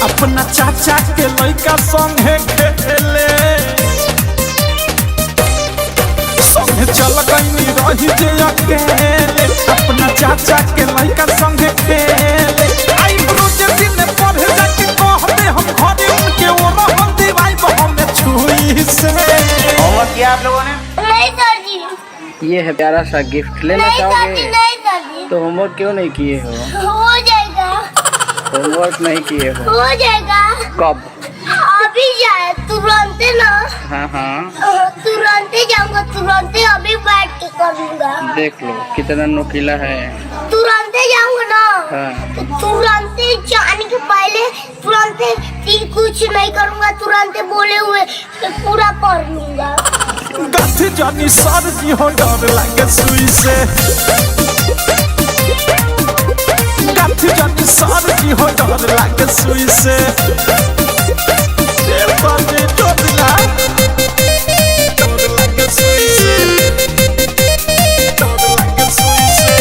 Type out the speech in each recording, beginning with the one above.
अपना चाचा के लड़का संगे खेले संगे चल गई रही जे अकेले अपना चाचा के लड़का संगे खेले आई रोज दिन पढ़े जाके कहबे हम घरे उनके ओ रहन दीवाई हमें छुई से। होमवर्क किया आप लोगों ने? नहीं सर जी। ये है प्यारा सा गिफ्ट, लेना चाहोगे? नहीं सर जी। तो होमवर्क क्यों नहीं किए हो? हो जाएगा। होमवर्क नहीं किए हो? हो जाएगा। कब? अभी जाए तुरंत ना। हाँ हाँ तुरंत जाऊंगा, तुरंत अभी बैठ के करूंगा। देख लो कितना नुकीला है। तुरंत जाऊंगा ना। हाँ। तो तुरंत जाने के पहले तुरंत कुछ नहीं करूंगा, तुरंत बोले हुए पूरा पढ़ लूंगा। गथ जानी सर जी हो डर लगे सुई से गथ जानी सर जी हो डर लगे सुई से बाजे डोला डर लगे सुई से डर लगे सुई से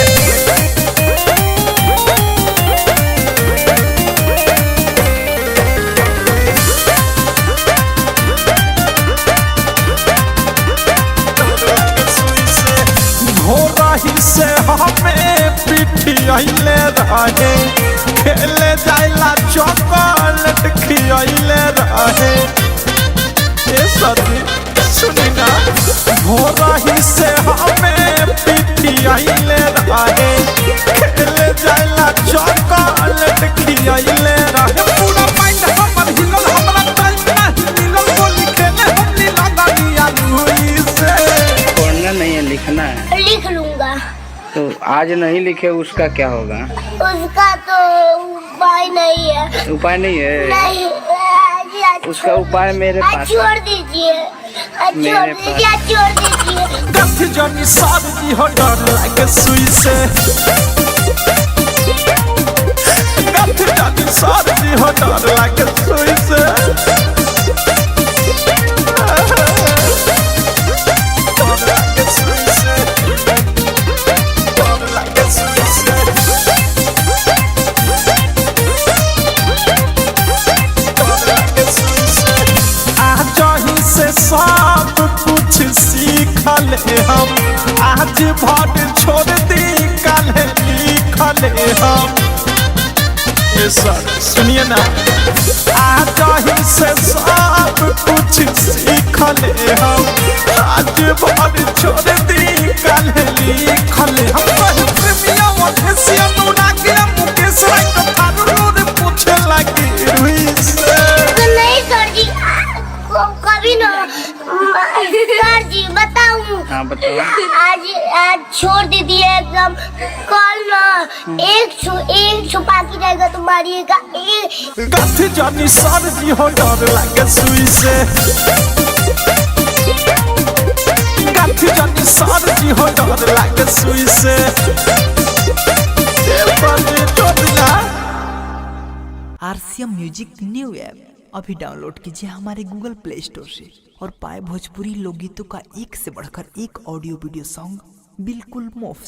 घोरही से हमें पिठियाइले रहे खेले जाइला चॉकलेट खियाइले रहे ए सदी सुनी ना घोरही से हमें पिठियाइले रहे खेले जाइला चॉकलेट खियाइले रहे पूरा माइंड हमर हिलल हमरा टाइम नहीं मिलल बोली खेले हम नीला गाड़िया लुई से। पढ़ना नहीं है, लिखना है। लिख लूंगा। तो आज नहीं लिखे उसका क्या होगा? उसका तो उपाय नहीं है। उपाय नहीं है? नहीं आज उसका उपाय मेरे पास छोड़ दीजिए, छोड़ दीजिए, छोड़ दीजिए। गथ जानी सार जी हो डर लगे सुई से गथ जानी सार जी हो डर लगे सुई से डर लगे सुई से डर लगे सुई से डर लगे सुई से आज ही से सब कुछ सीखल हम आज भर छोड़ दी कल लिखल हम। ये सर सुनिए ना आज ही से सब कुछ सीखल हम आज भर छोड़ दी कल लिखल हम। प्रेमिया वफेसिया अनुरागिया मुकेश राय तो थारू पूछे लगी रुई से। नहीं सर जी, कभी ना सर जी बताऊं। हाँ बताओ। आज छोड़ दीजिए एकदम। कल ना एक छुपा के जाएगा तो मारिएगा एक। गथ जानी सर जी हो डर लगे सुई से गथ जानी सर जी हो डर लगे सुई से बाजे डोला। आरसीएम म्यूजिक न्यू ऐप अभी डाउनलोड कीजिए हमारे गूगल प्ले स्टोर से और पाए भोजपुरी लोकगीतों का एक से बढ़कर एक ऑडियो वीडियो सॉन्ग बिल्कुल मुफ्त।